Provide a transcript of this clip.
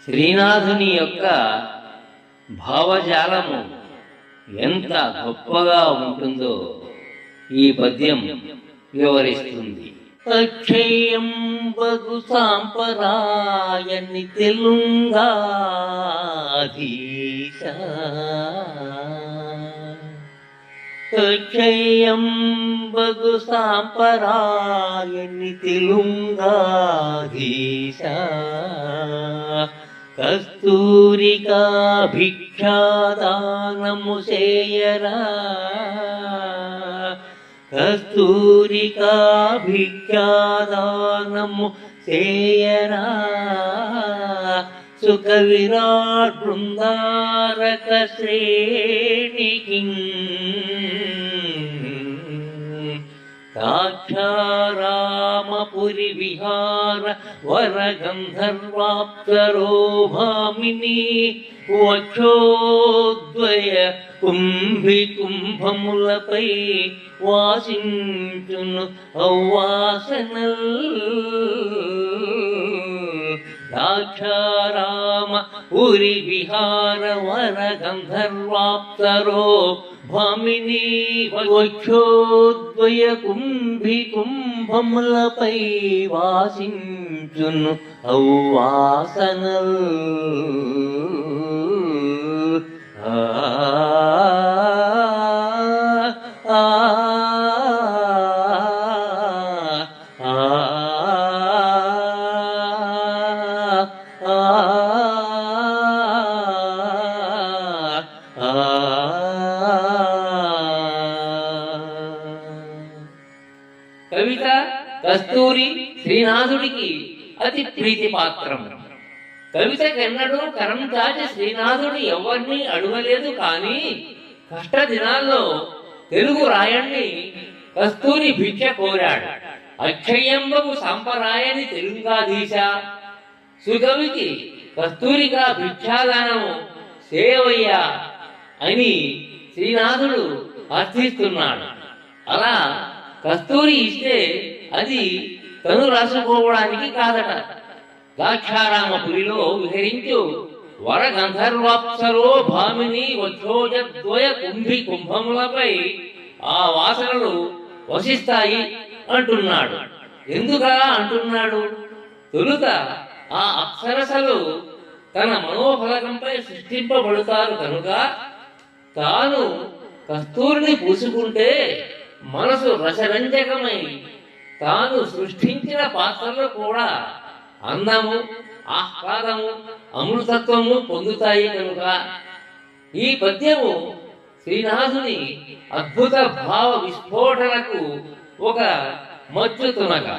శ్రీనాథుని యొక్క భావజాలము ఎంత గొప్పగా ఉంటుందో ఈ పద్యం వివరిస్తుంది. అక్షయం బగు సాంపరాయని తెలుంగాధీశ, అక్షయం బగు సాంపరాయని తెలుంగాధీశ, కస్తూరికా భిక్షాదానము చేయరా, కస్తూరికా భిక్షాదానము చేయరా, సుఖ విరాట్ బృందారక శ్రేణికి సాక్షారామపురి విహార వర గంధర్వాప్సరో భామిని, వక్షోద్వయ కుంభి కుంభములపై వాసించును అవ్వాసనల్, దాక్షారామ పురి విహార వర గంధర్వాప్సరో భామిని, వక్షోద్వయ కుంభి కుంభములపై వాసించును అవ్వాసనల్. కవిత కస్తూరి శ్రీనాథుడికి అతి ప్రీతి పాత్రం. కవితకెన్నడూ కరం చాచి శ్రీనాథుడు ఎవరిని అడగలేదు. కానీ కష్ట దినాల్లో తెలుగు రాయణ్ణి కస్తూరి భిక్ష కోరాడు. అక్షయంబగు సంపరాయని తెలుగాధీశ, సుకవికి కస్తూరిగా భిక్షాదానము సేవయ్యా అని శ్రీనాథుడు అర్థిస్తున్నాడు. అలా కస్తూరి ఇస్తే అది తను రాసుకోవడానికి కాదట. దాక్షారామపురిలో విహరించు వర గంధర్వాప్సరో భామిని, వక్షోజద్వయ కుంభి కుంభములపై ఆ వాసనలు వసిస్తాయి అంటున్నాడు. ఎందుకలా అంటున్నాడు? తొలుత ఆ అప్సరసలు తన మనోఫలకంపై సృష్టింపబడతారు కనుక తాను కస్తూరిని పూసుకుంటే మనసు రసరంజకమై తాను సృష్టించిన పాత్రలు కూడా అందము, ఆహ్లాదము, అమృతత్వము పొందుతాయి కనుక ఈ పద్యము శ్రీనాథుని అద్భుత భావ విస్ఫోటనకు ఒక మచ్చుతునగా